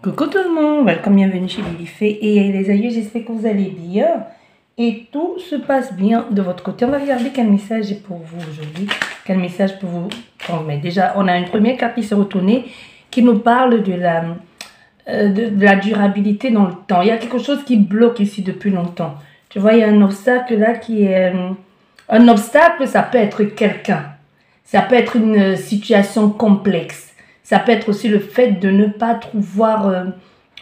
Coucou tout le monde, welcome, bienvenue chez Lilifée et les aïeux, j'espère que vous allez bien et tout se passe bien de votre côté. On va regarder quel message est pour vous aujourd'hui, quel message pour vous transmettre. Déjà, on a une première carte qui s'est retournée qui nous parle de la durabilité dans le temps. Il y a quelque chose qui bloque ici depuis longtemps. Tu vois, il y a un obstacle là qui est... un obstacle, ça peut être quelqu'un, ça peut être une situation complexe. Ça peut être aussi le fait de ne pas voir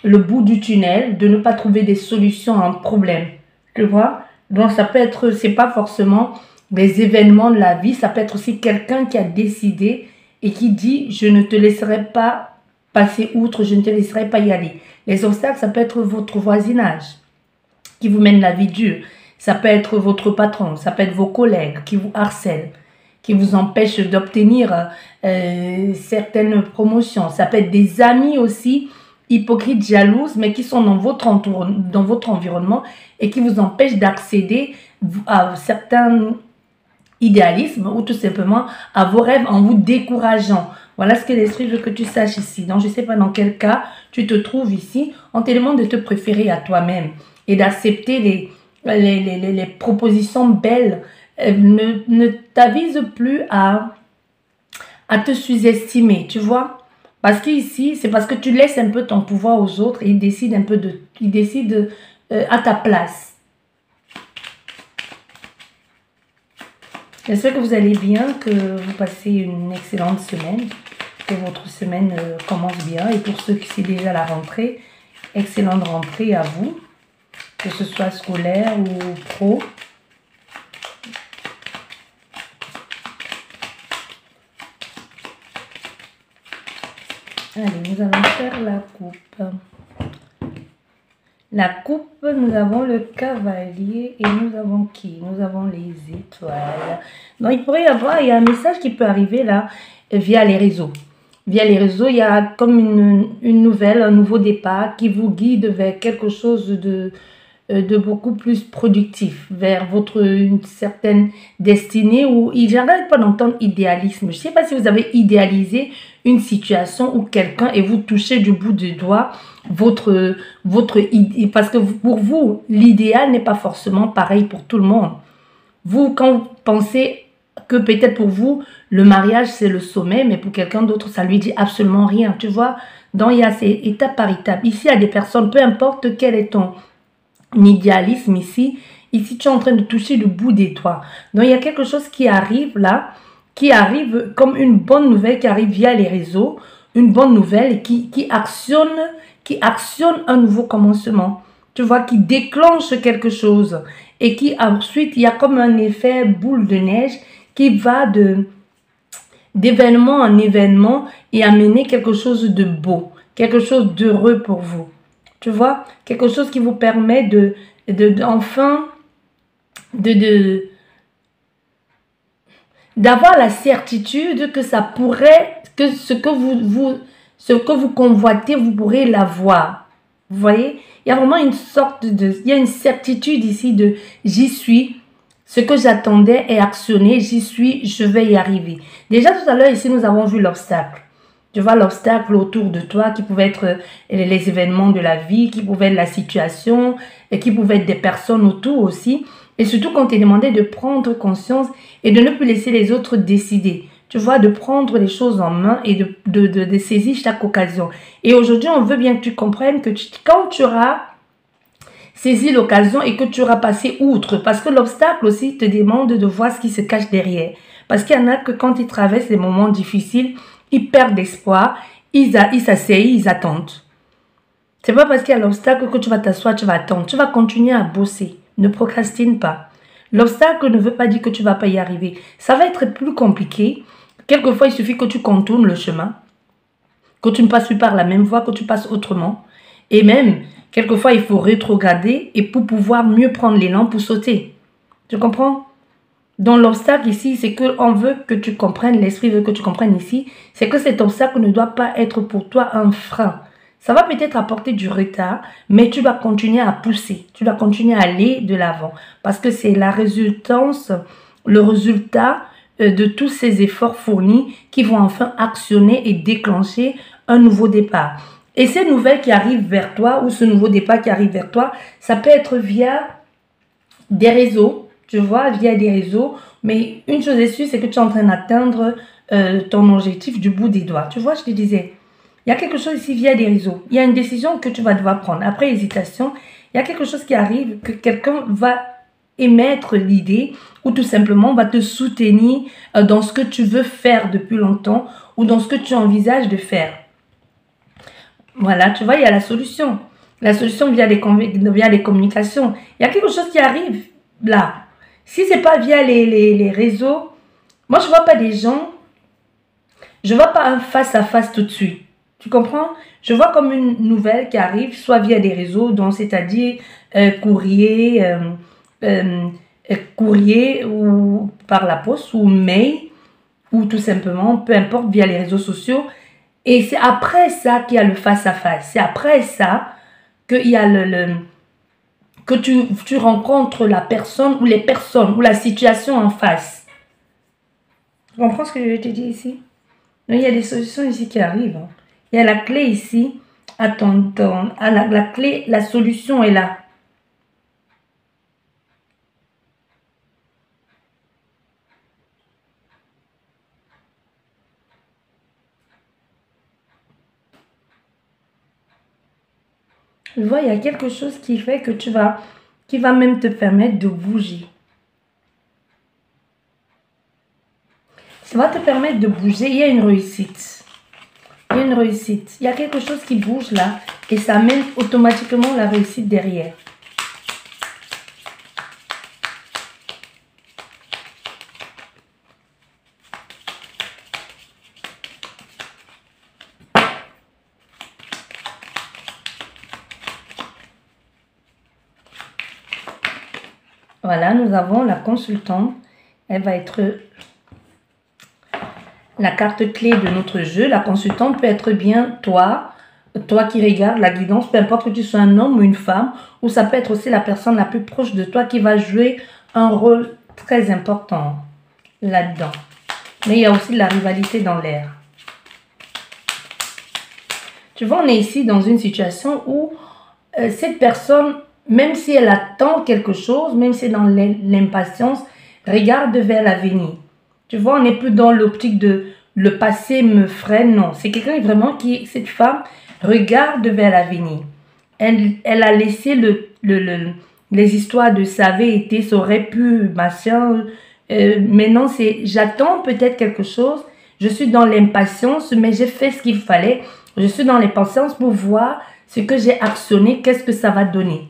le bout du tunnel, de ne pas trouver des solutions à un problème. Tu vois? Donc, ça peut être, c'est pas forcément des événements de la vie, ça peut être aussi quelqu'un qui a décidé et qui dit, je ne te laisserai pas passer outre, je ne te laisserai pas y aller. Les obstacles, ça peut être votre voisinage qui vous mène la vie dure. Ça peut être votre patron, ça peut être vos collègues qui vous harcèlent, qui vous empêche d'obtenir certaines promotions. Ça peut être des amis aussi, hypocrites, jalouses, mais qui sont dans votre environnement et qui vous empêchent d'accéder à certains idéalismes ou tout simplement à vos rêves en vous décourageant. Voilà ce que l'esprit veut que tu saches ici. Donc, je ne sais pas dans quel cas tu te trouves ici. On te demande de te préférer à toi-même et d'accepter les propositions belles. Ne t'avise plus à te sous-estimer, tu vois. Parce qu'ici, c'est parce que tu laisses un peu ton pouvoir aux autres et ils décident à ta place. J'espère que vous allez bien, que vous passez une excellente semaine, que votre semaine commence bien. Et pour ceux qui c'est déjà la rentrée, excellente rentrée à vous, que ce soit scolaire ou pro. Allez, nous allons faire la coupe. La coupe, nous avons le cavalier et nous avons qui? Nous avons les étoiles. Donc, il pourrait y avoir, il y a un message qui peut arriver là via les réseaux. Via les réseaux, il y a comme une nouvelle, un nouveau départ qui vous guide vers quelque chose de beaucoup plus productif, vers une certaine destinée où j'arrête pas d'entendre idéalisme. Je ne sais pas si vous avez idéalisé une situation ou quelqu'un et vous touchez du bout du doigt votre idée, parce que pour vous, l'idéal n'est pas forcément pareil pour tout le monde. Vous, quand vous pensez que peut-être pour vous, le mariage c'est le sommet, mais pour quelqu'un d'autre, ça lui dit absolument rien, tu vois. Donc, il y a ces étapes par étapes. Ici, il y a des personnes, peu importe quel est ton idéalisme ici, tu es en train de toucher le bout des doigts. Donc, il y a quelque chose qui arrive là, qui arrive comme une bonne nouvelle, qui arrive via les réseaux, une bonne nouvelle qui actionne un nouveau commencement. Tu vois, qui déclenche quelque chose et qui ensuite, il y a comme un effet boule de neige qui va d'événement en événement et amener quelque chose de beau, quelque chose d'heureux pour vous. Tu vois, quelque chose qui vous permet d'avoir la certitude que ça pourrait, que ce que vous convoitez, vous pourrez l'avoir. Vous voyez, il y a vraiment une sorte il y a une certitude ici de j'y suis, ce que j'attendais est actionné, j'y suis, je vais y arriver. Déjà tout à l'heure ici, nous avons vu l'obstacle. Tu vois l'obstacle autour de toi qui pouvait être les événements de la vie, qui pouvait être la situation, et qui pouvait être des personnes autour aussi. Et surtout quand tu es demandé de prendre conscience et de ne plus laisser les autres décider. Tu vois, de prendre les choses en main et de saisir chaque occasion. Et aujourd'hui, on veut bien que tu comprennes que quand tu auras saisi l'occasion et que tu auras passé outre, parce que l'obstacle aussi te demande de voir ce qui se cache derrière. Parce qu'il y en a que quand ils traversent des moments difficiles, ils perdent espoir, ils s'asseyent, ils attendent. C'est pas parce qu'il y a l'obstacle que tu vas t'asseoir, tu vas attendre. Tu vas continuer à bosser. Ne procrastine pas. L'obstacle ne veut pas dire que tu ne vas pas y arriver. Ça va être plus compliqué. Quelquefois, il suffit que tu contournes le chemin, que tu ne passes plus par la même voie, que tu passes autrement. Et même, quelquefois, il faut rétrograder et pour pouvoir mieux prendre l'élan pour sauter. Tu comprends? Donc, l'obstacle ici, c'est qu'on veut que tu comprennes, l'esprit veut que tu comprennes ici, c'est que cet obstacle ne doit pas être pour toi un frein. Ça va peut-être apporter du retard, mais tu dois continuer à pousser, tu dois continuer à aller de l'avant. Parce que c'est le résultat de tous ces efforts fournis qui vont enfin actionner et déclencher un nouveau départ. Et ces nouvelles qui arrivent vers toi, ou ce nouveau départ qui arrive vers toi, ça peut être via des réseaux, tu vois, via des réseaux. Mais une chose est sûre, c'est que tu es en train d'atteindre ton objectif du bout des doigts. Tu vois, je te disais, il y a quelque chose ici via des réseaux. Il y a une décision que tu vas devoir prendre. Après hésitation, il y a quelque chose qui arrive, que quelqu'un va émettre l'idée ou tout simplement va te soutenir dans ce que tu veux faire depuis longtemps ou dans ce que tu envisages de faire. Voilà, tu vois, il y a la solution. La solution via les communications. Il y a quelque chose qui arrive là. Si ce n'est pas via les réseaux, moi je ne vois pas des gens, je ne vois pas un face-à-face tout de suite. Tu comprends? Je vois comme une nouvelle qui arrive, soit via des réseaux, donc c'est-à-dire courrier ou par la poste ou mail ou tout simplement, peu importe, via les réseaux sociaux. Et c'est après ça qu'il y a le face-à-face. C'est après ça qu'il y a que tu rencontres la personne ou les personnes ou la situation en face. Tu comprends ce que je te dis ici? Il y a des solutions ici qui arrivent. Hein. Il y a la clé ici. Attends, la clé, la solution est là. Tu vois, il y a quelque chose qui fait que qui va même te permettre de bouger. Ça va te permettre de bouger. Il y a une réussite. Il y a une réussite. Il y a quelque chose qui bouge là et ça amène automatiquement la réussite derrière. Voilà, nous avons la consultante. Elle va être la carte clé de notre jeu. La consultante peut être bien toi qui regardes la guidance, peu importe que tu sois un homme ou une femme, ou ça peut être aussi la personne la plus proche de toi qui va jouer un rôle très important là-dedans. Mais il y a aussi de la rivalité dans l'air. Tu vois, on est ici dans une situation où cette personne, même si elle attend quelque chose, même si c'est dans l'impatience, regarde vers l'avenir. Tu vois, on n'est plus dans l'optique de le passé me freine, non. C'est quelqu'un vraiment qui, cette femme, regarde vers l'avenir. Elle a laissé les histoires de ça avait été, ça aurait pu, machin. Maintenant, c'est j'attends peut-être quelque chose. Je suis dans l'impatience, mais j'ai fait ce qu'il fallait. Je suis dans l'impatience pour voir ce que j'ai actionné, qu'est-ce que ça va donner.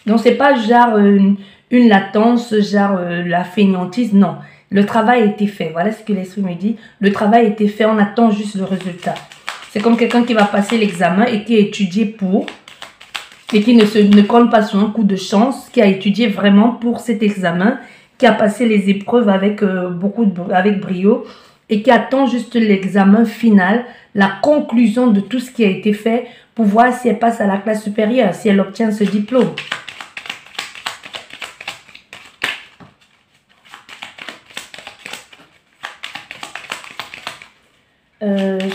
Donc, c'est pas genre une latence, genre la fainéantise, non. Le travail a été fait. Voilà ce que l'esprit me dit. Le travail a été fait, on attend juste le résultat. C'est comme quelqu'un qui va passer l'examen et qui a étudié pour, et qui ne compte pas sur un coup de chance, qui a étudié vraiment pour cet examen, qui a passé les épreuves avec, avec brio, et qui attend juste l'examen final, la conclusion de tout ce qui a été fait, pour voir si elle passe à la classe supérieure, si elle obtient ce diplôme.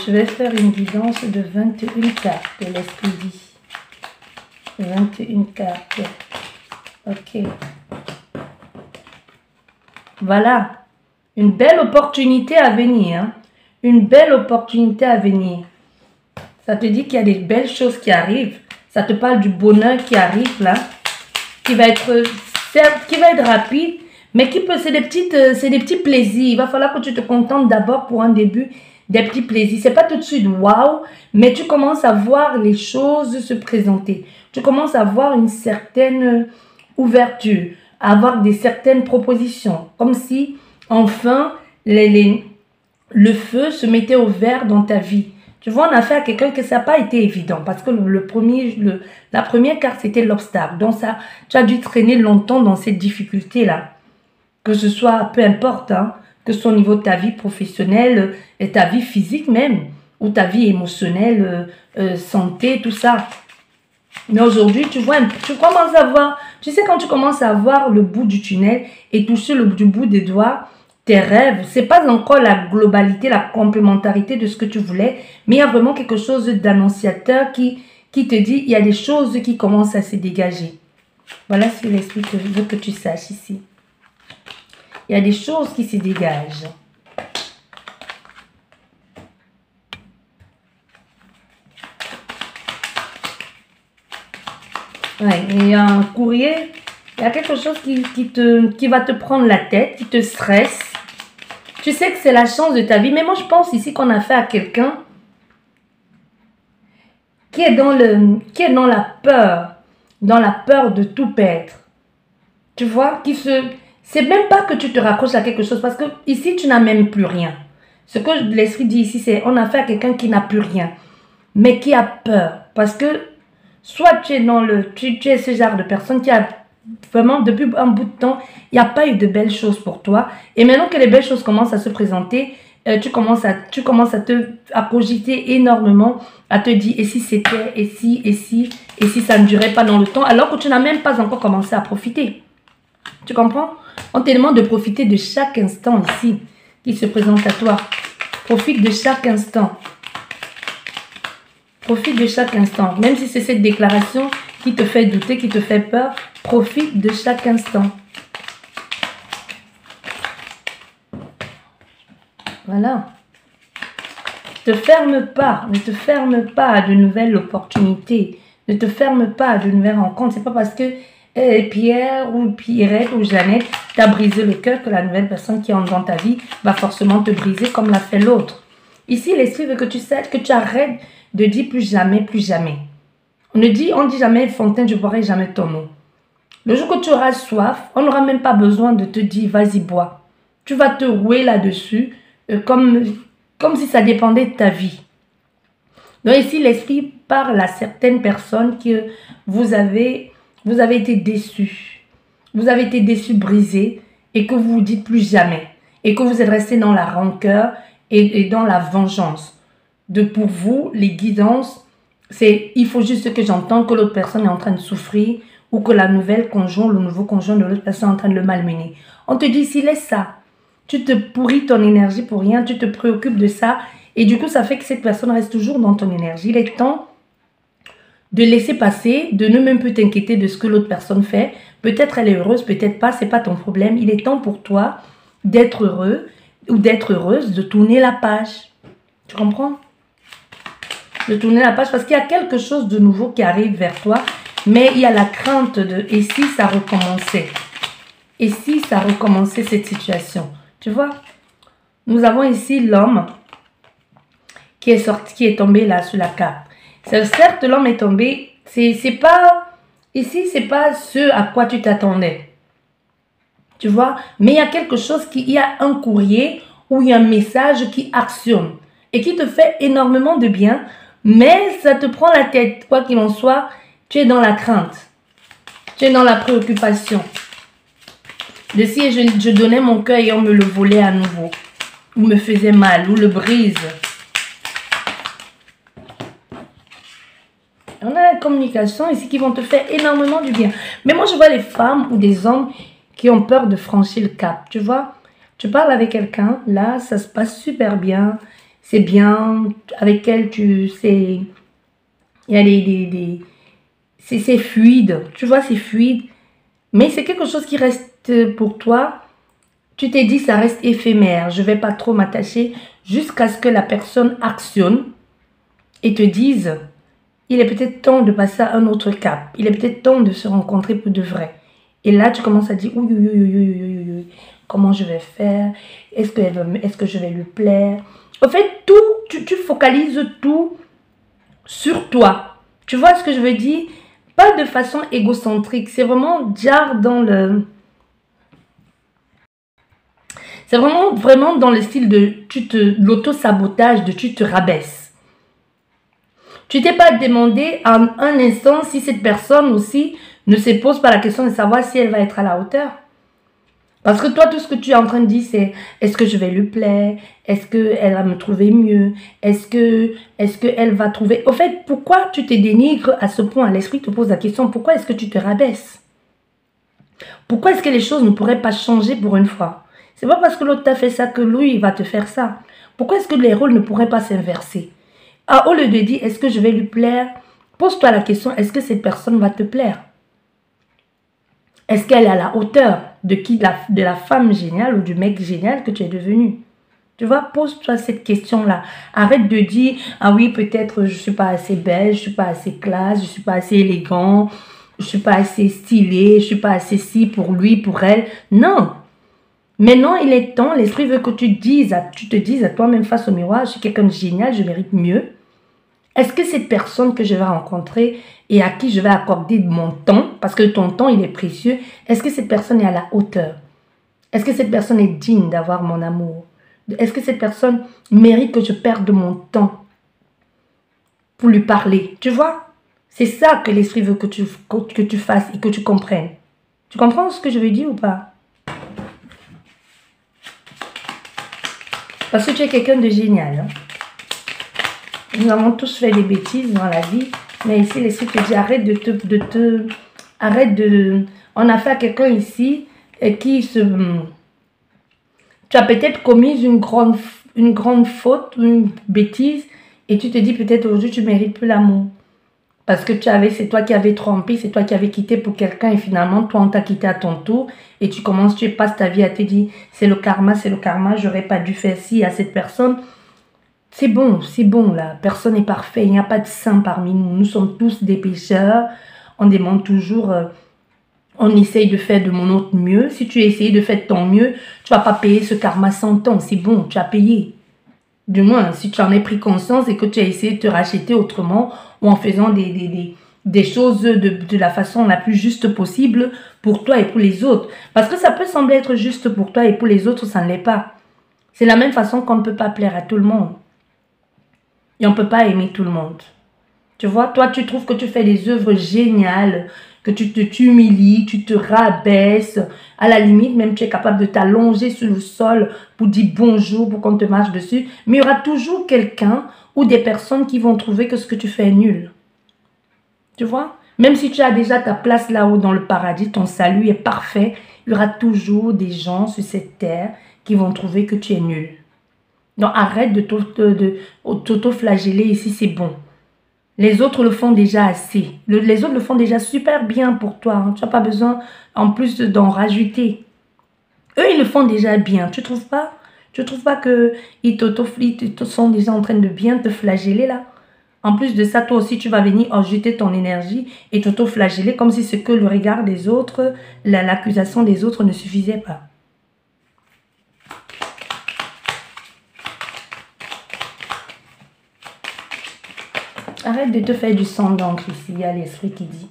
Je vais faire une guidance de 21 cartes de l'esprit dit. 21 cartes. Ok. Voilà. Une belle opportunité à venir. Hein? Une belle opportunité à venir. Ça te dit qu'il y a des belles choses qui arrivent. Ça te parle du bonheur qui arrive là. Qui va être rapide. Mais qui peut, c'est des petits plaisirs. Il va falloir que tu te contentes d'abord pour un début. Des petits plaisirs. C'est pas tout de suite waouh, mais tu commences à voir les choses se présenter. Tu commences à avoir une certaine ouverture, à avoir certaines propositions. Comme si, enfin, le feu se mettait au vert dans ta vie. Tu vois, on a affaire à quelqu'un que ça n'a pas été évident. Parce que la première carte, c'était l'obstacle. Donc, ça, tu as dû traîner longtemps dans cette difficulté-là. Que ce soit, peu importe, hein, que ce soit au niveau de ta vie professionnelle et ta vie physique même, ou ta vie émotionnelle, santé, tout ça. Mais aujourd'hui, tu commences à voir, tu sais quand tu commences à voir le bout du tunnel et toucher du bout des doigts, tes rêves. C'est pas encore la globalité, la complémentarité de ce que tu voulais, mais il y a vraiment quelque chose d'annonciateur qui te dit, il y a des choses qui commencent à se dégager. Voilà ce que l'esprit veut que tu saches ici. Il y a des choses qui se dégagent. Ouais, il y a un courrier, il y a quelque chose qui va te prendre la tête, qui te stresse. Tu sais que c'est la chance de ta vie, mais moi je pense ici qu'on a affaire à quelqu'un qui est dans la peur de tout perdre. Tu vois, c'est même pas que tu te raccroches à quelque chose, parce que ici tu n'as même plus rien. Ce que l'esprit dit ici, c'est on a affaire à quelqu'un qui n'a plus rien, mais qui a peur, parce que soit tu es ce genre de personne qui a vraiment, depuis un bout de temps, il n'y a pas eu de belles choses pour toi. Et maintenant que les belles choses commencent à se présenter, tu commences à cogiter énormément, à te dire, et si c'était, et si ça ne durait pas dans le temps, alors que tu n'as même pas encore commencé à profiter. Tu comprends? On te demande de profiter de chaque instant ici qui se présente à toi. Profite de chaque instant. Profite de chaque instant. Même si c'est cette déclaration qui te fait douter, qui te fait peur, profite de chaque instant. Voilà. Ne te ferme pas à de nouvelles opportunités. Ne te ferme pas à de nouvelles rencontres. C'est pas parce que Pierre ou Pierrette ou Jeannette t'a brisé le cœur que la nouvelle personne qui entre dans ta vie va forcément te briser comme l'a fait l'autre. Ici, l'esprit veut que tu saches, que tu arrêtes de dire plus jamais, plus jamais. On dit jamais, Fontaine, je boirai jamais ton eau. Le jour que tu auras soif, on n'aura même pas besoin de te dire, vas-y, bois. Tu vas te rouer là-dessus comme si ça dépendait de ta vie. Donc ici, l'esprit parle à certaines personnes que vous avez été déçus. Vous avez été déçus, brisés, et que vous vous dites plus jamais. Et que vous êtes resté dans la rancœur et dans la vengeance. Pour vous, les guidances, c'est il faut juste que j'entende que l'autre personne est en train de souffrir ou que la nouvelle conjoint, le nouveau conjoint de l'autre personne est en train de le malmener. On te dit, s'il laisse ça, tu te pourris ton énergie pour rien, tu te préoccupes de ça et du coup, ça fait que cette personne reste toujours dans ton énergie. Il est temps de laisser passer, de ne même plus t'inquiéter de ce que l'autre personne fait. Peut-être elle est heureuse, peut-être pas, c'est pas ton problème. Il est temps pour toi d'être heureux ou d'être heureuse, de tourner la page. Tu comprends? De tourner la page parce qu'il y a quelque chose de nouveau qui arrive vers toi, mais il y a la crainte de « et si ça recommençait ?» Et si ça recommençait cette situation? Tu vois? Nous avons ici l'homme qui est tombé là sur la carte. Certes, l'homme est tombé, c'est pas ce à quoi tu t'attendais. Tu vois? Mais il y a quelque chose il y a un courrier ou il y a un message qui actionne et qui te fait énormément de bien, mais ça te prend la tête. Quoi qu'il en soit, tu es dans la crainte. Tu es dans la préoccupation. De si je donnais mon cœur et on me le volait à nouveau. Ou me faisait mal, ou le brise. On a la communication ici qui vont te faire énormément du bien. Mais moi, je vois les femmes ou des hommes qui ont peur de franchir le cap. Tu vois, tu parles avec quelqu'un, là, ça se passe super bien. C'est bien, avec elle, tu sais, il y a c'est fluide. Tu vois, c'est fluide. Mais c'est quelque chose qui reste pour toi. Tu t'es dit, ça reste éphémère. Je ne vais pas trop m'attacher jusqu'à ce que la personne actionne et te dise, il est peut-être temps de passer à un autre cap. Il est peut-être temps de se rencontrer pour de vrai. Et là, tu commences à dire, oui, comment je vais faire? Est-ce que je vais lui plaire? En fait, tu focalises tout sur toi. Tu vois ce que je veux dire? Pas de façon égocentrique. C'est vraiment genre dans le... C'est vraiment dans le style de l'auto-sabotage, de tu te rabaisses. Tu t'es pas demandé en un instant si cette personne aussi ne se pose pas la question de savoir si elle va être à la hauteur. Parce que toi, tout ce que tu es en train de dire, c'est est-ce que je vais lui plaire? Est-ce qu'elle va me trouver mieux? Est-ce qu'elle va trouver... Au fait, pourquoi tu te dénigres à ce point? L'esprit te pose la question, pourquoi est-ce que tu te rabaisses? Pourquoi est-ce que les choses ne pourraient pas changer pour une fois? C'est pas parce que l'autre t'a fait ça que lui, il va te faire ça. Pourquoi est-ce que les rôles ne pourraient pas s'inverser? Ah, au lieu de dire, est-ce que je vais lui plaire? Pose-toi la question, est-ce que cette personne va te plaire? Est-ce qu'elle est à la hauteur de la femme géniale ou du mec génial que tu es devenu? Tu vois, pose-toi cette question-là. Arrête de dire, ah oui, peut-être je ne suis pas assez belle, je ne suis pas assez classe, je ne suis pas assez élégant, je ne suis pas assez stylé, je ne suis pas assez ci pour lui, pour elle. Non. Maintenant, il est temps, l'esprit veut que tu te dises à toi-même face au miroir, je suis quelqu'un de génial, je mérite mieux. Est-ce que cette personne que je vais rencontrer et à qui je vais accorder mon temps, parce que ton temps, il est précieux, est-ce que cette personne est à la hauteur? Est-ce que cette personne est digne d'avoir mon amour? Est-ce que cette personne mérite que je perde mon temps pour lui parler? Tu vois? C'est ça que l'esprit veut que tu fasses et que tu comprennes. Tu comprends ce que je veux dire ou pas? Parce que tu es quelqu'un de génial. Hein? Nous avons tous fait des bêtises dans la vie, mais ici, l'esprit te dit, arrête de... On a fait à quelqu'un ici qui se... Tu as peut-être commis une grande faute, une bêtise, et tu te dis peut-être aujourd'hui tu ne mérites plus l'amour. Parce que c'est toi qui avais trompé, c'est toi qui avais quitté pour quelqu'un, et finalement, toi, on t'a quitté à ton tour, et tu passes ta vie à te dire, c'est le karma, j'aurais pas dû faire ci à cette personne. C'est bon là, personne n'est parfait, il n'y a pas de saint parmi nous, nous sommes tous des pécheurs, on demande toujours, on essaye de faire de notre mieux, si tu essayes de faire de ton mieux, tu vas pas payer ce karma 100 ans, c'est bon, tu as payé. Du moins, si tu en as pris conscience et que tu as essayé de te racheter autrement, ou en faisant des choses de la façon la plus juste possible pour toi et pour les autres. Parce que ça peut sembler être juste pour toi et pour les autres, ça ne l'est pas. C'est la même façon qu'on ne peut pas plaire à tout le monde. Et on ne peut pas aimer tout le monde. Tu vois, toi, tu trouves que tu fais des œuvres géniales, que tu t'humilies, tu te rabaisses. À la limite, même tu es capable de t'allonger sur le sol pour dire bonjour, pour qu'on te marche dessus. Mais il y aura toujours quelqu'un ou des personnes qui vont trouver que ce que tu fais est nul. Tu vois? Même si tu as déjà ta place là-haut dans le paradis, ton salut est parfait, il y aura toujours des gens sur cette terre qui vont trouver que tu es nul. Donc arrête de t'auto-flageller ici, c'est bon. Les autres le font déjà assez. Les autres le font déjà super bien pour toi. Hein. Tu n'as pas besoin en plus d'en rajouter. Eux, ils le font déjà bien. Tu ne trouves pas? Tu ne trouves pas qu'ils sont déjà en train de bien te flageller là? En plus de ça, toi aussi, tu vas venir ajouter ton énergie et t'auto-flageller comme si ce que le regard des autres, l'accusation des autres ne suffisait pas. Arrête de te faire du sang d'encre ici, il y a l'esprit qui dit.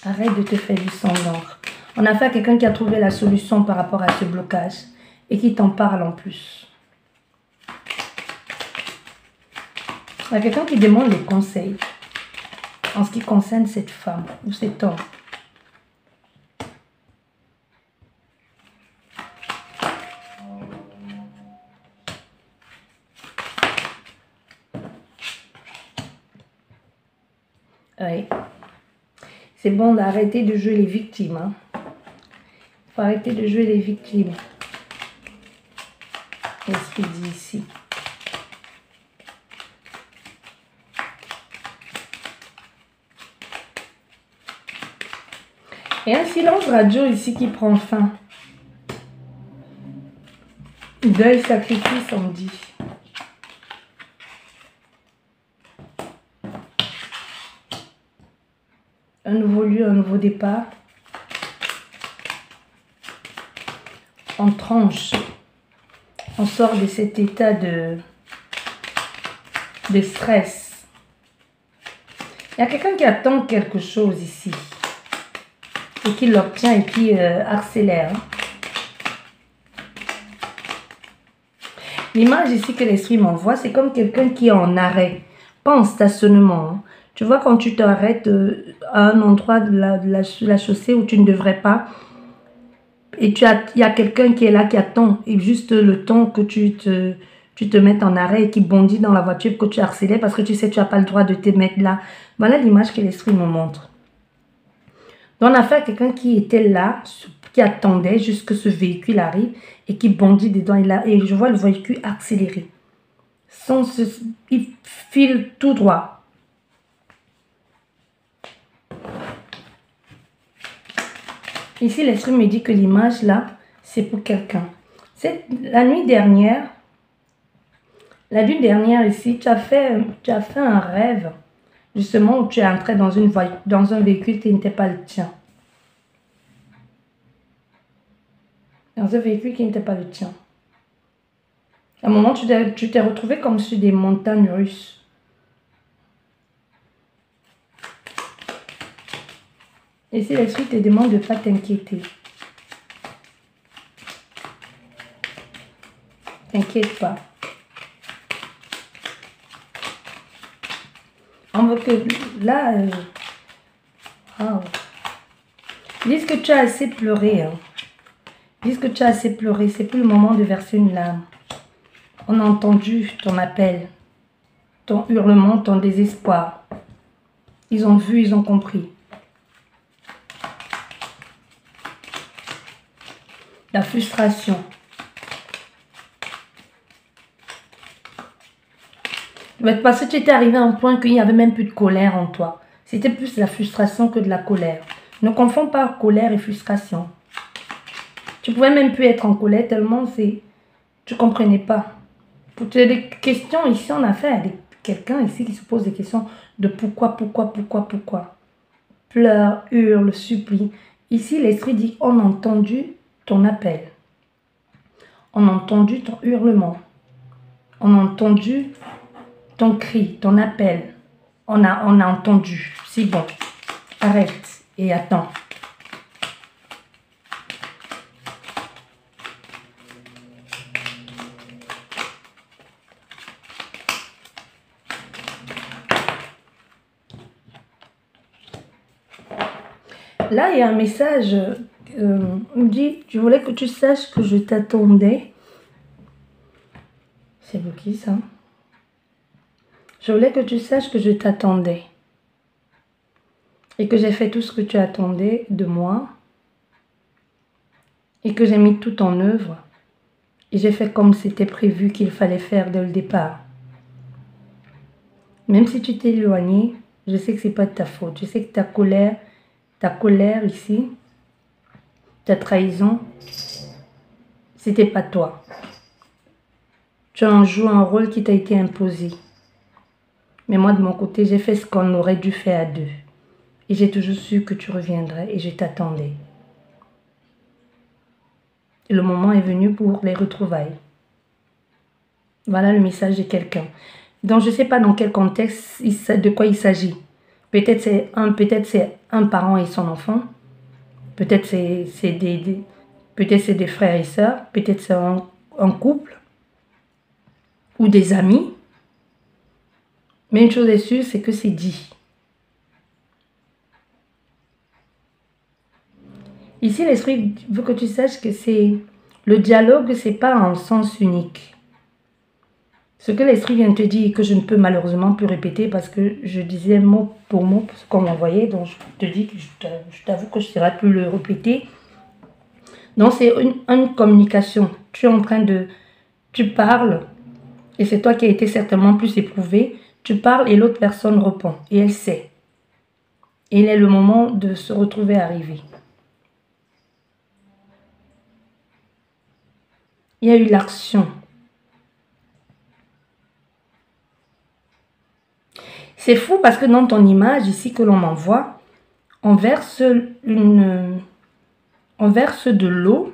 Arrête de te faire du sang d'encre. On a fait à quelqu'un qui a trouvé la solution par rapport à ce blocage et qui t'en parle en plus. Il y a quelqu'un qui demande des conseils en ce qui concerne cette femme ou cet homme. Oui. C'est bon d'arrêter de jouer les victimes. Hein. Il faut arrêter de jouer les victimes. Qu'est-ce qu'il dit ici? Et un silence radio ici qui prend fin. Deuil, sacrifice, on dit. Un nouveau lieu, un nouveau départ. On tranche. On sort de cet état de stress. Il y a quelqu'un qui attend quelque chose ici. Et qui l'obtient et qui accélère. L'image ici que l'esprit m'envoie, c'est comme quelqu'un qui est en arrêt. Pas en stationnement. Hein. Tu vois, quand tu t'arrêtes à un endroit de la chaussée où tu ne devrais pas, et il y a quelqu'un qui est là, qui attend, et juste le temps que tu te mettes en arrêt et qui bondit dans la voiture que tu accélères parce que tu sais que tu n'as pas le droit de te mettre là. Voilà l'image que l'esprit me montre. Donc, on a affaire à quelqu'un qui était là, qui attendait juste que ce véhicule arrive et qui bondit dedans. Et je vois le véhicule accélérer. Il file tout droit. Ici, l'esprit me dit que l'image là, c'est pour quelqu'un. La nuit dernière ici, tu as fait un rêve, justement, où tu es entré dans un véhicule qui n'était pas le tien. Dans un véhicule qui n'était pas le tien. À un moment, tu t'es retrouvé comme sur des montagnes russes. Et si l'esprit te demande de ne pas t'inquiéter. T'inquiète pas. On veut que là, wow. Dis que tu as assez pleuré. Hein. Dis que tu as assez pleuré. C'est plus le moment de verser une larme. On a entendu ton appel, ton hurlement, ton désespoir. Ils ont vu, ils ont compris. La frustration. Parce que tu étais arrivé à un point qu'il n'y avait même plus de colère en toi. C'était plus la frustration que de la colère. Ne confonds pas colère et frustration. Tu pouvais même plus être en colère tellement tu ne comprenais pas. Pour des questions ici, on a affaire à quelqu'un ici qui se pose des questions de pourquoi. Pleure, hurle, supplie. Ici, l'esprit dit, on a entendu ton appel. On a entendu ton hurlement. On a entendu ton cri, ton appel. On a entendu. C'est bon. Arrête et attends. Là, il y a un message. On me dit, je voulais que tu saches que je t'attendais. C'est vous qui ça? Je voulais que tu saches que je t'attendais. Et que j'ai fait tout ce que tu attendais de moi. Et que j'ai mis tout en œuvre. Et j'ai fait comme c'était prévu qu'il fallait faire dès le départ. Même si tu t'es éloigné, je sais que ce n'est pas de ta faute. Je sais que ta colère ici, ta trahison, c'était pas toi. Tu as joué un rôle qui t'a été imposé. Mais moi, de mon côté, j'ai fait ce qu'on aurait dû faire à deux. Et j'ai toujours su que tu reviendrais et je t'attendais. Et le moment est venu pour les retrouvailles. Voilà le message de quelqu'un. Donc, je ne sais pas dans quel contexte, de quoi il s'agit. Peut-être c'est un parent et son enfant. Peut-être c'est des frères et sœurs. Peut-être c'est un couple. Ou des amis. Mais une chose est sûre, c'est que c'est dit. Ici, l'esprit veut que tu saches que le dialogue, ce n'est pas en sens unique. Ce que l'esprit vient de te dire et que je ne peux malheureusement plus répéter parce que je disais mot pour mot ce qu'on m'envoyait. Donc, je te dis que je t'avoue que je ne saurais plus le répéter. Donc, c'est une communication. Tu parles et c'est toi qui as été certainement plus éprouvé. Tu parles et l'autre personne répond et elle sait. Et il est le moment de se retrouver arrivé. Il y a eu l'action. C'est fou parce que dans ton image ici que l'on m'envoie, on verse de l'eau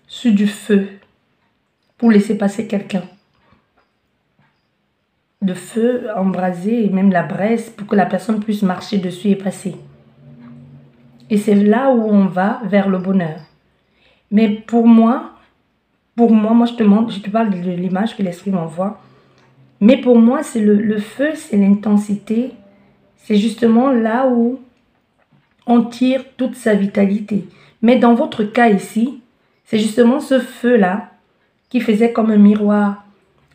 sur du feu pour laisser passer quelqu'un. De feu embrasé et même la braise pour que la personne puisse marcher dessus et passer. Et c'est là où on va vers le bonheur. Mais pour moi je te parle de l'image que l'esprit m'envoie. Mais pour moi, c'est le feu, c'est l'intensité. C'est justement là où on tire toute sa vitalité. Mais dans votre cas ici, c'est justement ce feu-là qui faisait comme un miroir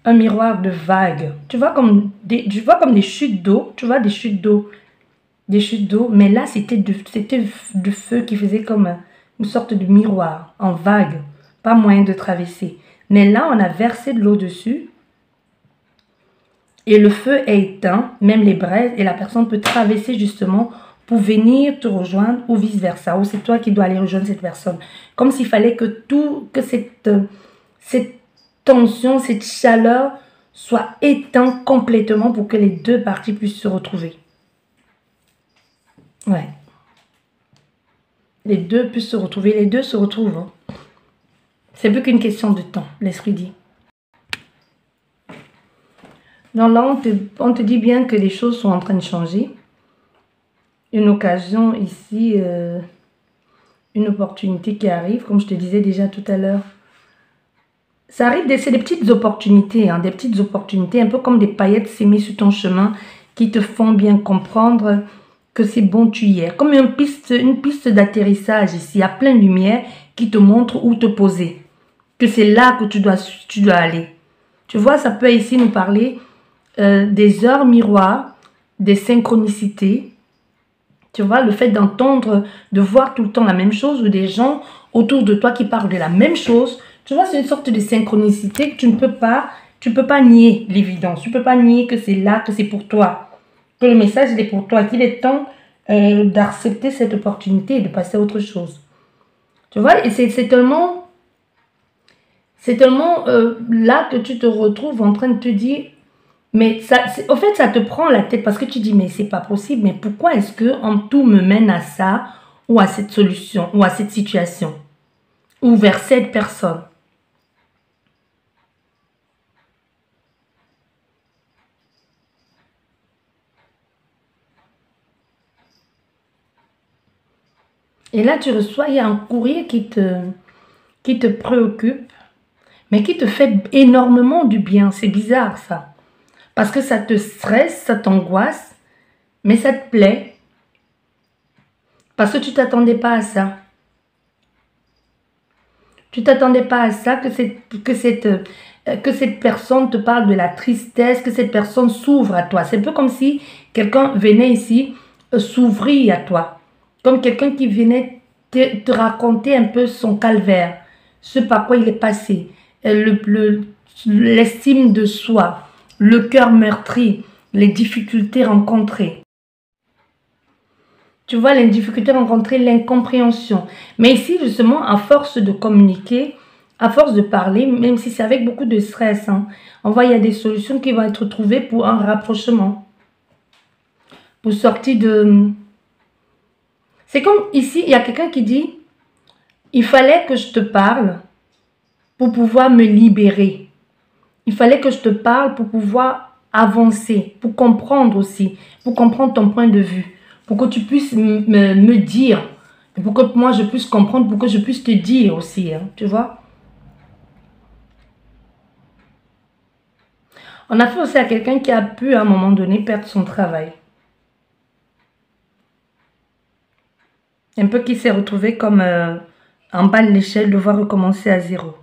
de vagues. Tu vois comme des chutes d'eau. Tu vois des chutes d'eau des chutes d'eau, mais là, c'était du feu qui faisait comme une sorte de miroir, en vague, pas moyen de traverser. Mais là, on a versé de l'eau dessus, et le feu est éteint, même les braises, et la personne peut traverser justement pour venir te rejoindre ou vice-versa, ou c'est toi qui dois aller rejoindre cette personne. Comme s'il fallait que cette tension, cette chaleur soit éteinte complètement pour que les deux parties puissent se retrouver. Ouais. Les deux puissent se retrouver, les deux se retrouvent. Hein. C'est plus qu'une question de temps, l'esprit dit. Donc là, on te dit bien que les choses sont en train de changer. Une occasion ici, une opportunité qui arrive, comme je te disais déjà tout à l'heure. Ça arrive, c'est des petites opportunités, hein, des petites opportunités, un peu comme des paillettes sémées sur ton chemin qui te font bien comprendre que c'est bon, tu y es. Comme une piste d'atterrissage ici, il y a plein de lumière qui te montre où te poser. Que c'est là que tu dois aller. Tu vois, ça peut ici nous parler des heures miroirs, des synchronicités. Tu vois, le fait d'entendre, de voir tout le temps la même chose ou des gens autour de toi qui parlent de la même chose. Tu vois, c'est une sorte de synchronicité que tu peux pas nier l'évidence. Tu ne peux pas nier que c'est là, que c'est pour toi. Que le message il est pour toi, qu'il est temps d'accepter cette opportunité et de passer à autre chose. Tu vois, et c'est tellement là que tu te retrouves en train de te dire, mais au fait, ça te prend la tête parce que tu dis, mais c'est pas possible, mais pourquoi est-ce que tout me mène à ça ou à cette solution ou à cette situation ou vers cette personne? Et là, tu reçois, il y a un courrier qui te préoccupe, mais qui te fait énormément du bien. C'est bizarre ça. Parce que ça te stresse, ça t'angoisse, mais ça te plaît. Parce que tu ne t'attendais pas à ça. Tu ne t'attendais pas à ça, que cette personne te parle de la tristesse, que cette personne s'ouvre à toi. C'est un peu comme si quelqu'un venait ici s'ouvrir à toi. Comme quelqu'un qui venait te raconter un peu son calvaire, ce par quoi il est passé, l'estime de soi, le cœur meurtri, les difficultés rencontrées. Tu vois, les difficultés rencontrées, l'incompréhension. Mais ici, justement, à force de communiquer, à force de parler, même si c'est avec beaucoup de stress, hein, on voit il y a des solutions qui vont être trouvées pour un rapprochement. Pour sortir de... C'est comme ici, il y a quelqu'un qui dit, il fallait que je te parle pour pouvoir me libérer. Il fallait que je te parle pour pouvoir avancer, pour comprendre aussi, pour comprendre ton point de vue. Pour que tu puisses me dire, pour que moi je puisse comprendre, pour que je puisse te dire aussi, hein, tu vois. On a fait aussi à quelqu'un qui a pu à un moment donné perdre son travail. Un peu qui s'est retrouvé comme en bas de l'échelle, devoir recommencer à zéro.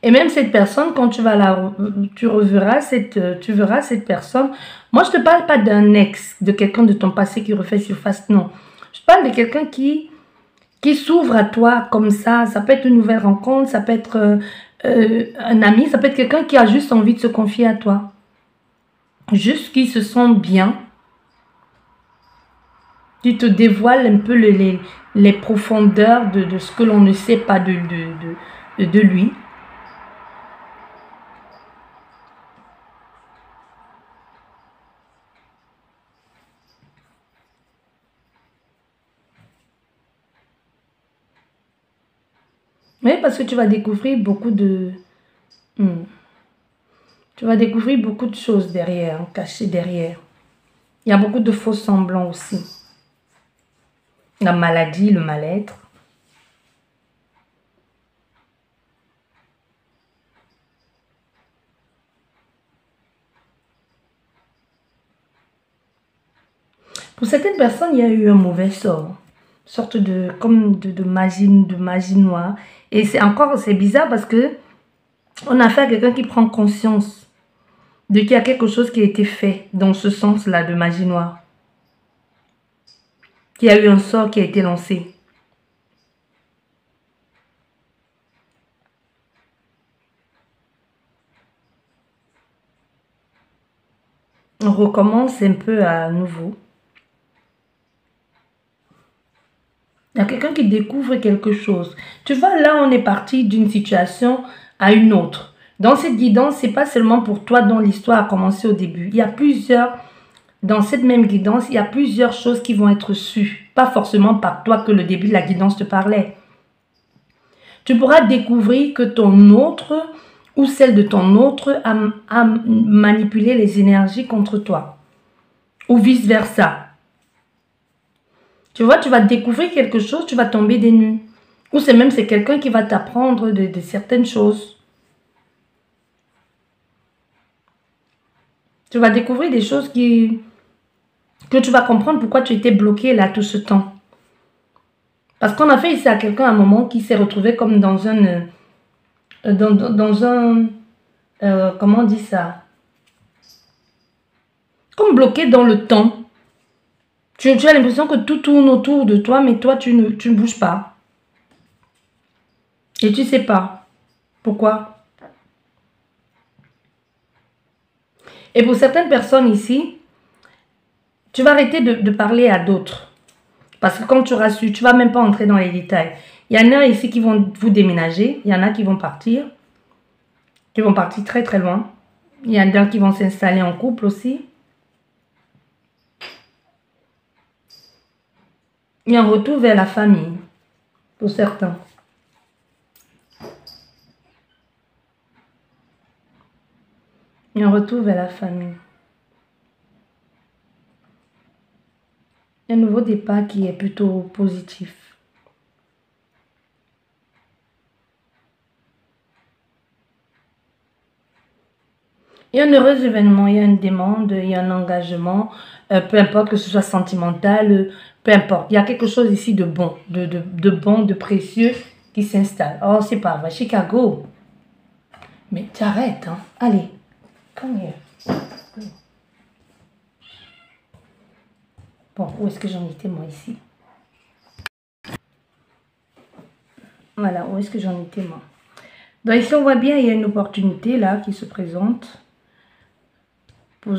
Et même cette personne, quand tu verras cette personne. Moi, je ne te parle pas d'un ex, de quelqu'un de ton passé qui refait surface, non. Je parle de quelqu'un qui s'ouvre à toi comme ça. Ça peut être une nouvelle rencontre, ça peut être un ami, ça peut être quelqu'un qui a juste envie de se confier à toi. Juste qui se sent bien. Tu te dévoiles un peu les profondeurs de ce que l'on ne sait pas de lui. Oui, parce que tu vas découvrir beaucoup de... Tu vas découvrir beaucoup de choses derrière, cachées derrière. Il y a beaucoup de faux semblants aussi. La maladie, le mal-être. Pour certaines personnes, il y a eu un mauvais sort. sorte de, comme de magie noire. Et c'est bizarre parce que on a affaire à quelqu'un qui prend conscience de qu'il y a quelque chose qui a été fait dans ce sens-là de magie noire. Qu'il y a eu un sort qui a été lancé. On recommence un peu à nouveau. Il y a quelqu'un qui découvre quelque chose. Tu vois, là, on est parti d'une situation à une autre. Dans cette guidance, ce n'est pas seulement pour toi dont l'histoire a commencé au début. Il y a plusieurs, dans cette même guidance, il y a plusieurs choses qui vont être sues. Pas forcément par toi que le début de la guidance te parlait. Tu pourras découvrir que ton autre ou celle de ton autre a manipulé les énergies contre toi. Ou vice-versa. Tu vois, tu vas découvrir quelque chose, tu vas tomber des nues. Ou c'est quelqu'un qui va t'apprendre de certaines choses. Tu vas découvrir des choses que tu vas comprendre pourquoi tu étais bloqué là tout ce temps. Parce qu'on a fait ici à quelqu'un à un moment qui s'est retrouvé comme dans un... comment on dit ça? Comme bloqué dans le temps. Tu as l'impression que tout tourne autour de toi, mais toi, tu ne bouges pas. Et tu ne sais pas pourquoi. Et pour certaines personnes ici, tu vas arrêter de parler à d'autres. Parce que quand tu auras su, tu ne vas même pas entrer dans les détails. Il y en a ici qui vont vous déménager. Il y en a qui vont partir. Qui vont partir très très loin. Il y en a qui vont s'installer en couple aussi. Il y a un retour vers la famille. Pour certains. Il y a un retour vers la famille. Un nouveau départ qui est plutôt positif. Il y a un heureux événement, il y a une demande, il y a un engagement, peu importe que ce soit sentimental, peu importe. Il y a quelque chose ici de bon, de précieux qui s'installe. Oh, c'est pas vrai, Chicago. Mais t'arrêtes, hein. Allez, come here. Bon, où est-ce que j'en étais moi ici? Voilà, où est-ce que j'en étais moi? Donc ici on voit bien, il y a une opportunité là qui se présente pour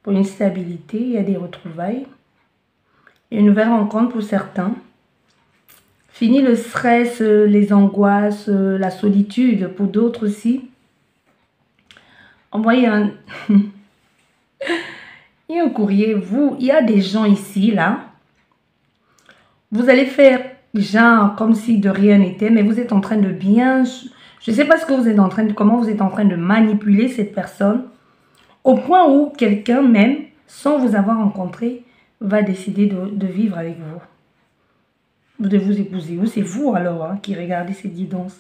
une stabilité, il y a des retrouvailles. Il y a une nouvelle rencontre pour certains. Fini le stress, les angoisses, la solitude pour d'autres aussi. Envoyez un... il y a un courrier, il y a des gens ici, là. Vous allez faire genre comme si de rien n'était, mais vous êtes en train de bien... Je ne sais pas ce que vous êtes en train de... Comment vous êtes en train de manipuler cette personne. Au point où quelqu'un même, sans vous avoir rencontré, va décider de vivre avec vous. De vous épouser. Ou c'est vous alors hein, qui regardez ces guidances.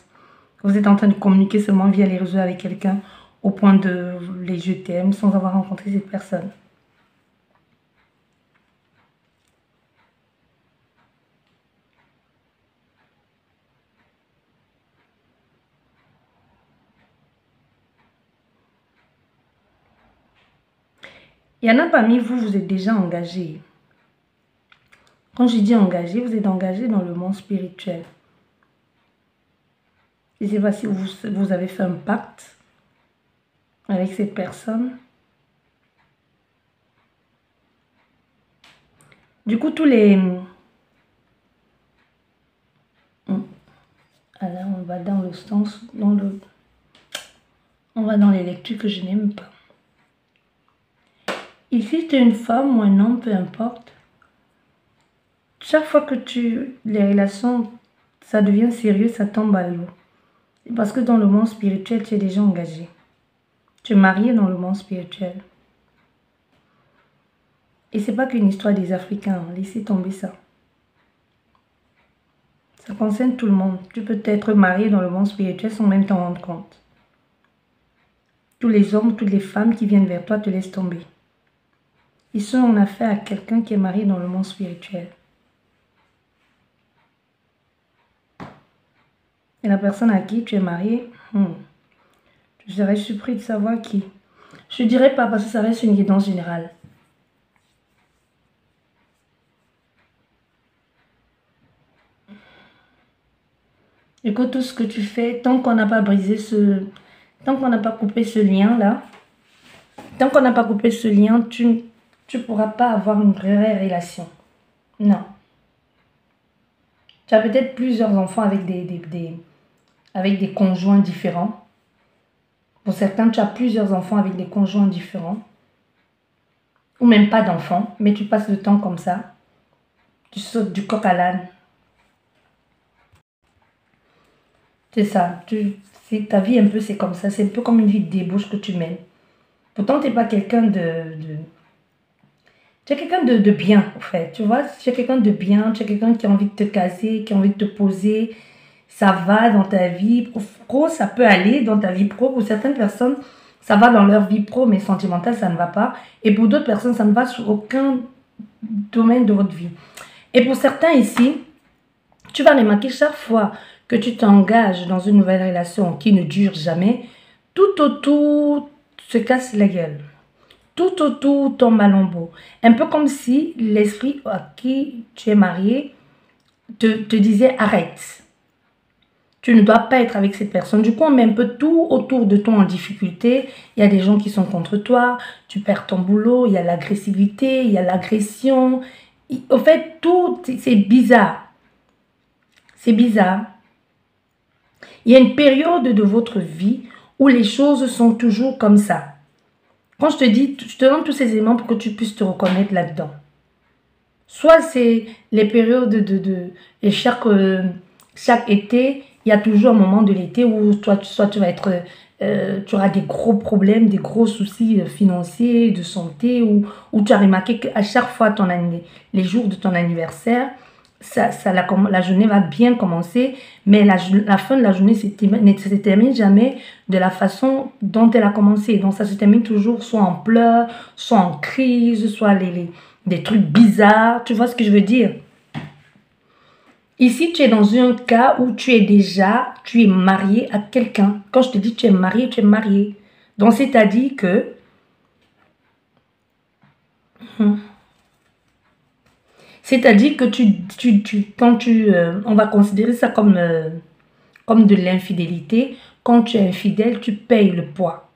Vous êtes en train de communiquer seulement via les réseaux avec quelqu'un au point de les je t'aime sans avoir rencontré cette personne. Il y en a parmi vous, vous êtes déjà engagé. Quand je dis engagé, vous êtes engagé dans le monde spirituel. Je ne sais pas si vous avez fait un pacte avec cette personne. Du coup, tous les... Alors, on va dans le sens... On va dans les lectures que je n'aime pas. Ici, tu es une femme ou un homme, peu importe. Chaque fois que les relations, ça devient sérieux, ça tombe à l'eau. Parce que dans le monde spirituel, tu es déjà engagé. Tu es marié dans le monde spirituel. Et c'est pas qu'une histoire des Africains. Laissez tomber ça. Ça concerne tout le monde. Tu peux être marié dans le monde spirituel sans même t'en rendre compte. Tous les hommes, toutes les femmes qui viennent vers toi te laissent tomber. Ils sont en affaire à quelqu'un qui est marié dans le monde spirituel. Et la personne à qui tu es marié, je serais surpris de savoir qui. Je dirais pas parce que ça reste une guidance générale. Et que tout ce que tu fais, tant qu'on n'a pas brisé tant qu'on n'a pas coupé ce lien-là, tant qu'on n'a pas coupé ce lien, tu ne pourras pas avoir une vraie relation. Non. Tu as peut-être plusieurs enfants avec avec des conjoints différents. Pour certains, tu as plusieurs enfants avec des conjoints différents. Ou même pas d'enfants, mais tu passes le temps comme ça. Tu sautes du coq à l'âne. C'est ça. Ta vie un peu, c'est comme ça. C'est un peu comme une vie de débauche que tu mènes. Pourtant, tu n'es pas quelqu'un tu es quelqu'un de bien, en fait. Tu vois, tu es quelqu'un de bien. Tu es quelqu'un qui a envie de te caser, qui a envie de te poser. Ça va dans ta vie pro, ça peut aller dans ta vie pro. Pour certaines personnes, ça va dans leur vie pro, mais sentimentale, ça ne va pas. Et pour d'autres personnes, ça ne va sur aucun domaine de votre vie. Et pour certains ici, tu vas remarquer chaque fois que tu t'engages dans une nouvelle relation qui ne dure jamais, tout autour se casse la gueule. Tout autour tombe à l'ombre. Un peu comme si l'esprit à qui tu es marié te disait arrête. Tu ne dois pas être avec cette personne. Du coup, on met un peu tout autour de toi en difficulté. Il y a des gens qui sont contre toi. Tu perds ton boulot. Il y a l'agressivité. Il y a l'agression. Au fait, tout, c'est bizarre. C'est bizarre. Il y a une période de votre vie où les choses sont toujours comme ça. Quand je te dis, je te donne tous ces éléments pour que tu puisses te reconnaître là-dedans. Soit c'est les périodes et chaque été, il y a toujours un moment de l'été où soit tu vas être, tu auras des gros problèmes, des gros soucis financiers, de santé, où tu as remarqué qu'à chaque fois, les jours de ton anniversaire, la journée va bien commencer, mais la fin de la journée ne se termine jamais de la façon dont elle a commencé. Donc ça se termine toujours soit en pleurs, soit en crise, soit des trucs bizarres. Tu vois ce que je veux dire? Ici, tu es dans un cas où tu es marié à quelqu'un. Quand je te dis tu es marié, tu es marié. Donc c'est-à-dire que on va considérer ça comme de l'infidélité. Quand tu es infidèle, tu payes le poids.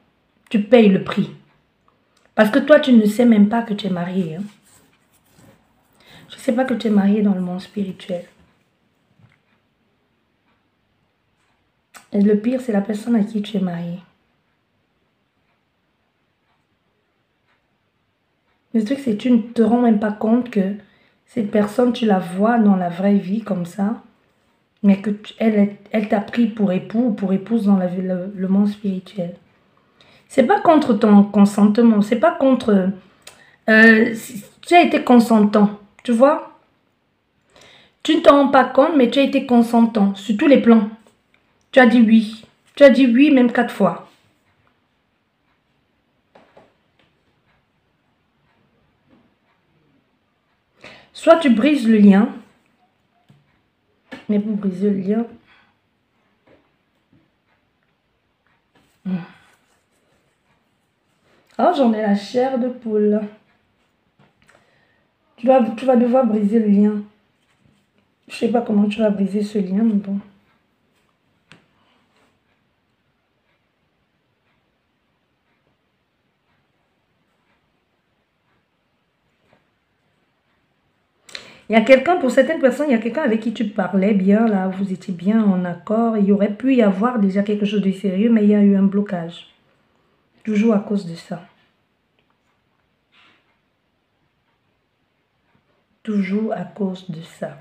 Tu payes le prix. Parce que toi, tu ne sais même pas que tu es marié. Hein. Je ne sais pas que tu es marié dans le monde spirituel. Et le pire, c'est la personne à qui tu es marié. Le truc, c'est que tu ne te rends même pas compte que cette personne, tu la vois dans la vraie vie comme ça, mais que elle t'a pris pour époux ou pour épouse dans le monde spirituel. C'est pas contre ton consentement, c'est pas contre... tu as été consentant, tu vois. Tu ne te rends pas compte, mais tu as été consentant sur tous les plans. Tu as dit oui. Tu as dit oui même 4 fois. Soit tu brises le lien, mais pour briser le lien... Oh, j'en ai la chair de poule. Tu vas devoir briser le lien. Je sais pas comment tu vas briser ce lien, mais bon. Il y a quelqu'un, pour certaines personnes, il y a quelqu'un avec qui tu parlais bien, là, vous étiez bien en accord. Il y aurait pu y avoir déjà quelque chose de sérieux, mais il y a eu un blocage. Toujours à cause de ça. Toujours à cause de ça.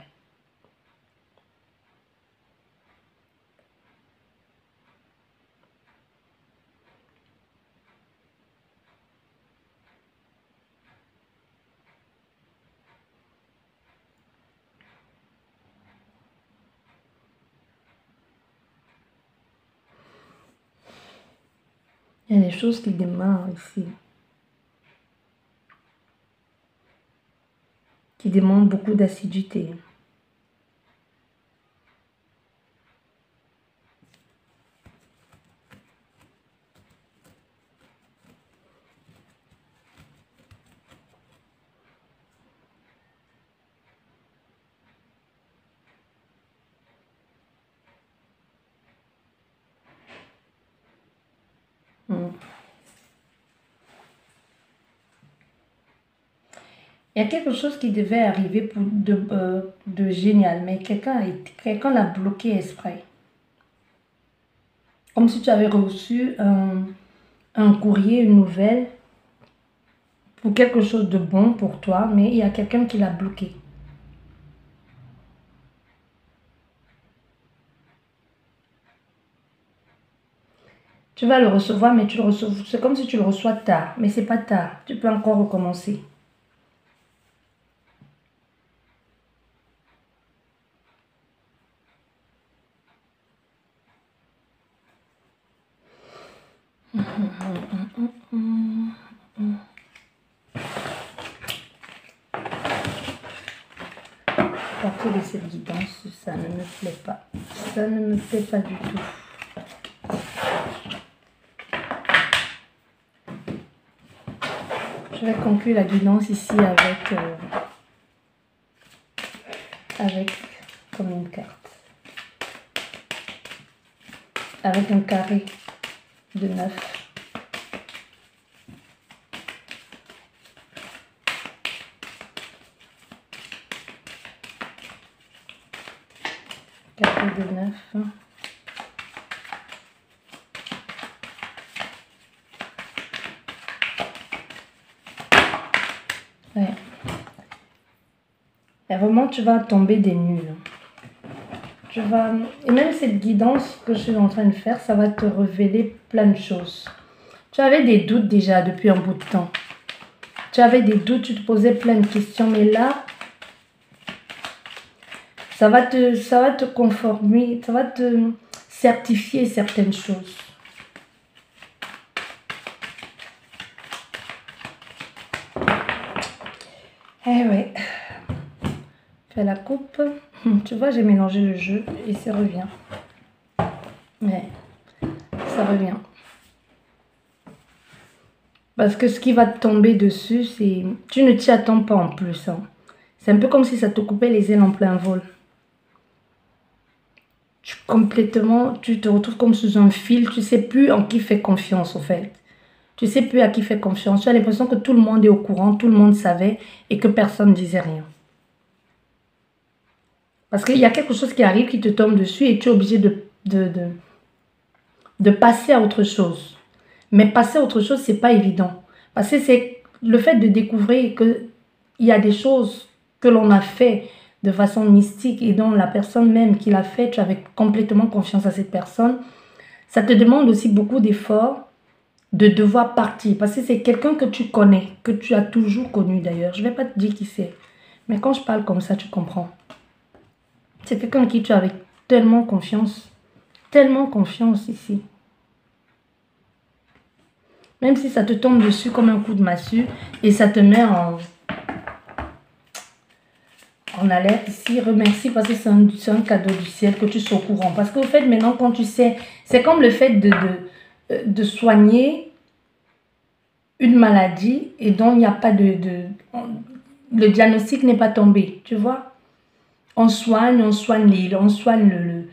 Il y a des choses qui démarrent ici. qui demande beaucoup d'assiduité. Il y a quelque chose qui devait arriver de génial, mais quelqu'un l'a bloqué exprès. Comme si tu avais reçu un courrier, une nouvelle, pour quelque chose de bon pour toi, mais il y a quelqu'un qui l'a bloqué. Tu vas le recevoir, mais tu le reçois. C'est comme si tu le reçois tard, mais c'est pas tard. Tu peux encore recommencer. Partir de cette guidance, ça ne me plaît pas. Ça ne me plaît pas du tout. Je vais conclure la guidance ici avec comme une carte. Avec un carré de 9. Carré de 9. Ouais. Et vraiment, tu vas tomber des nuls. Et même cette guidance que je suis en train de faire, ça va te révéler plein de choses. Tu avais des doutes déjà depuis un bout de temps. Tu avais des doutes, tu te posais plein de questions, mais là, ça va te conformer, ça va te certifier certaines choses. Eh ouais. Fais la coupe. Tu vois, j'ai mélangé le jeu et ça revient. Mais ça revient. Parce que ce qui va te tomber dessus, c'est... Tu ne t'y attends pas en plus. Hein. C'est un peu comme si ça te coupait les ailes en plein vol. Tu te retrouves comme sous un fil. Tu ne sais plus en qui fait confiance, au fait. Tu ne sais plus à qui fait confiance. Tu as l'impression que tout le monde est au courant, tout le monde savait et que personne ne disait rien. Parce qu'il y a quelque chose qui arrive, qui te tombe dessus et tu es obligé de passer à autre chose. Mais passer à autre chose, c'est pas évident. Parce que c'est le fait de découvrir qu'il y a des choses que l'on a fait de façon mystique et dont la personne même qui l'a fait, tu avais complètement confiance à cette personne. Ça te demande aussi beaucoup d'efforts de devoir partir. Parce que c'est quelqu'un que tu connais, que tu as toujours connu d'ailleurs. Je ne vais pas te dire qui c'est. Mais quand je parle comme ça, tu comprends. C'est quelqu'un en qui tu avais tellement confiance ici. Même si ça te tombe dessus comme un coup de massue et ça te met en alerte ici, remercie parce que c'est un cadeau du ciel que tu sois au courant. Parce qu'au fait, maintenant, quand tu sais, c'est comme le fait de soigner une maladie et dont il n'y a pas le diagnostic n'est pas tombé, tu vois. On soigne l'île, on soigne le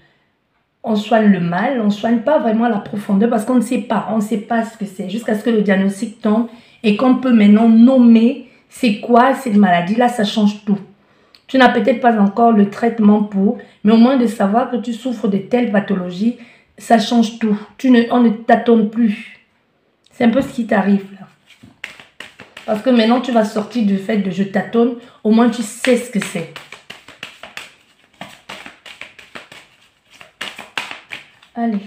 mal, on ne soigne pas vraiment la profondeur parce qu'on ne sait pas, ce que c'est, jusqu'à ce que le diagnostic tombe et qu'on peut maintenant nommer c'est quoi cette maladie. Là, ça change tout. Tu n'as peut-être pas encore le traitement pour, mais au moins de savoir que tu souffres de telle pathologie, ça change tout. On ne t'attend plus. C'est un peu ce qui t'arrive là. Parce que maintenant, tu vas sortir du fait de je tâtonne, au moins tu sais ce que c'est. Allez.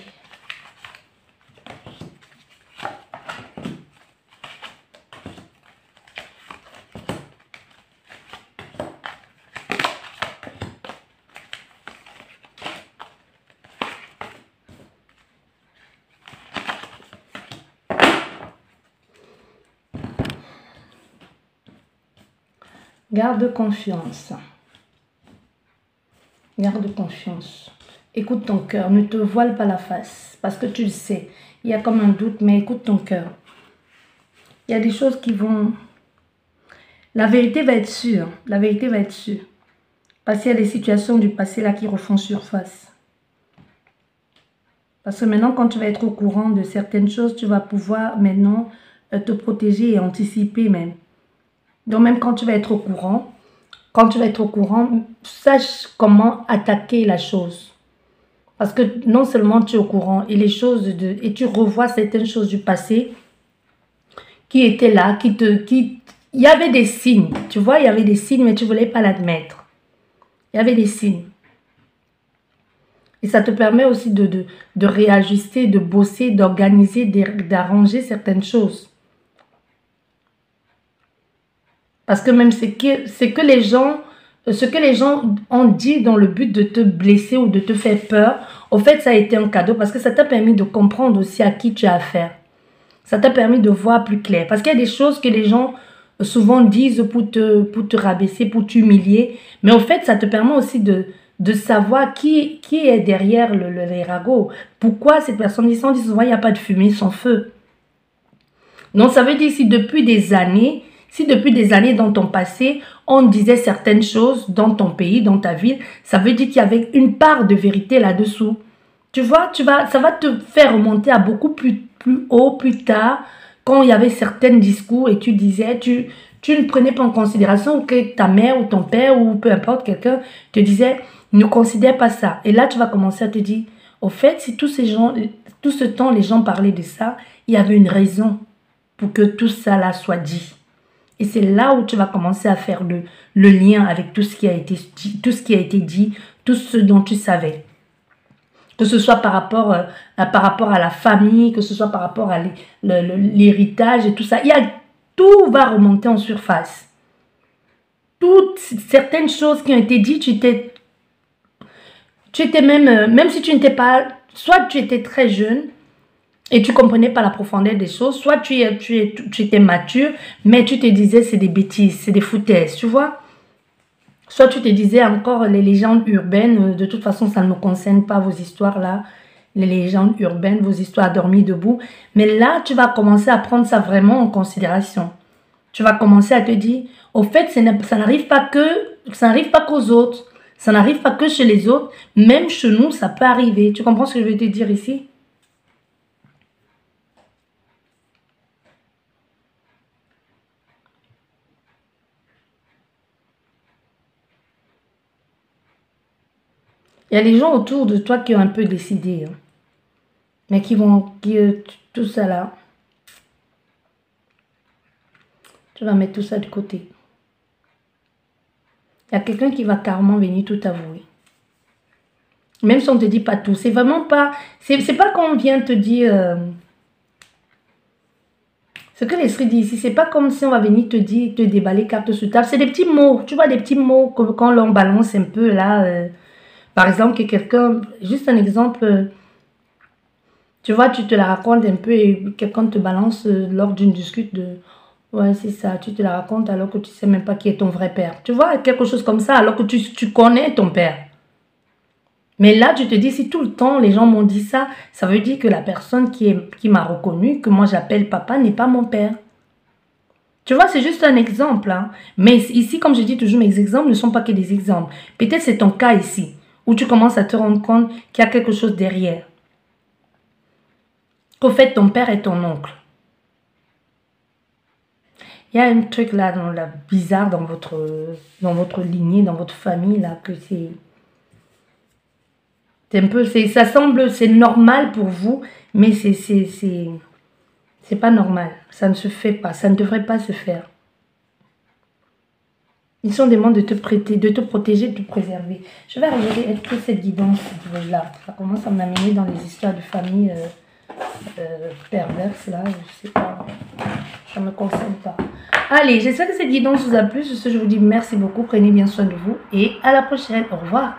Garde confiance. Garde confiance. Écoute ton cœur. Ne te voile pas la face. Parce que tu le sais. Il y a comme un doute, mais écoute ton cœur. Il y a des choses qui vont... La vérité va être sûre. La vérité va être sûre. Parce qu'il y a des situations du passé là qui refont surface. Parce que maintenant, quand tu vas être au courant de certaines choses, tu vas pouvoir maintenant te protéger et anticiper même. Donc même quand tu vas être au courant, sache comment attaquer la chose. Parce que non seulement tu es au courant et et tu revois certaines choses du passé qui étaient là, il y avait des signes, tu vois, il y avait des signes, mais tu ne voulais pas l'admettre. Il y avait des signes. Et ça te permet aussi de réajuster, de bosser, d'organiser, d'arranger certaines choses. Parce que même ce que les gens ont dit dans le but de te blesser ou de te faire peur, au fait, ça a été un cadeau parce que ça t'a permis de comprendre aussi à qui tu as affaire. Ça t'a permis de voir plus clair. Parce qu'il y a des choses que les gens souvent disent pour te rabaisser, pour t'humilier. Mais au fait, ça te permet aussi de savoir qui est derrière les ragots. Pourquoi cette personne dit souvent, il n'y a pas de fumée sans feu. Donc, ça veut dire si depuis des années dans ton passé, on disait certaines choses dans ton pays, dans ta ville, ça veut dire qu'il y avait une part de vérité là-dessous. Tu vois, ça va te faire remonter à beaucoup plus haut, plus tard, quand il y avait certains discours et tu disais, tu ne prenais pas en considération que ta mère ou ton père ou peu importe quelqu'un te disait, ne considère pas ça. Et là, tu vas commencer à te dire, au fait, si tout ce temps, les gens parlaient de ça, il y avait une raison pour que tout ça là soit dit. Et c'est là où tu vas commencer à faire le lien avec tout ce qui a été dit, tout ce dont tu savais. Que ce soit par rapport à la famille, que ce soit par rapport à l'héritage et tout ça. Tout va remonter en surface. Toutes certaines choses qui ont été dites, tu étais même si tu n'étais pas, soit tu étais très jeune, et tu ne comprenais pas la profondeur des choses, soit tu étais mature, mais tu te disais c'est des bêtises, c'est des foutaises, tu vois. Soit tu te disais encore les légendes urbaines, de toute façon ça ne me concerne pas vos histoires là, les légendes urbaines, vos histoires dormies debout. Mais là tu vas commencer à prendre ça vraiment en considération. Tu vas commencer à te dire, au fait ça n'arrive pas qu'aux autres, ça n'arrive pas que chez les autres, même chez nous ça peut arriver. Tu comprends ce que je veux te dire ici? Il y a des gens autour de toi qui ont un peu décidé, hein, mais tout ça là, tu vas mettre tout ça de côté. Il y a quelqu'un qui va carrément venir tout avouer. Même si on ne te dit pas tout, c'est vraiment pas, c'est pas qu'on vient te dire, ce que l'esprit dit ici, c'est pas comme si on va venir te dire, te déballer carte sur table, c'est des petits mots, tu vois, des petits mots, comme quand l'on balance un peu là, par exemple, que quelqu'un, juste un exemple, tu vois, tu te la racontes un peu et quelqu'un te balance lors d'une discute de... Ouais, c'est ça, tu te la racontes alors que tu sais même pas qui est ton vrai père. Tu vois, quelque chose comme ça, alors que tu connais ton père. Mais là, tu te dis, si tout le temps les gens m'ont dit ça, ça veut dire que la personne qui m'a reconnu, que moi j'appelle papa, n'est pas mon père. Tu vois, c'est juste un exemple. Hein. Mais ici, comme je dis toujours, mes exemples ne sont pas que des exemples. Peut-être c'est ton cas ici, où tu commences à te rendre compte qu'il y a quelque chose derrière. Qu'au fait, ton père est ton oncle. Il y a un truc là, bizarre dans votre lignée, dans votre famille, là, que c'est un peu, ça semble, c'est normal pour vous, mais c'est pas normal. Ça ne se fait pas, ça ne devrait pas se faire. Ils sont des mots de te prêter, de te protéger, de te préserver. Je vais regarder, est-ce que cette guidance là, ça commence à m'amener dans les histoires de famille perverses là, je sais pas, ça ne me concerne pas. Allez, j'espère que cette guidance vous a plu. Sur ce, je vous dis merci beaucoup, prenez bien soin de vous et à la prochaine. Au revoir.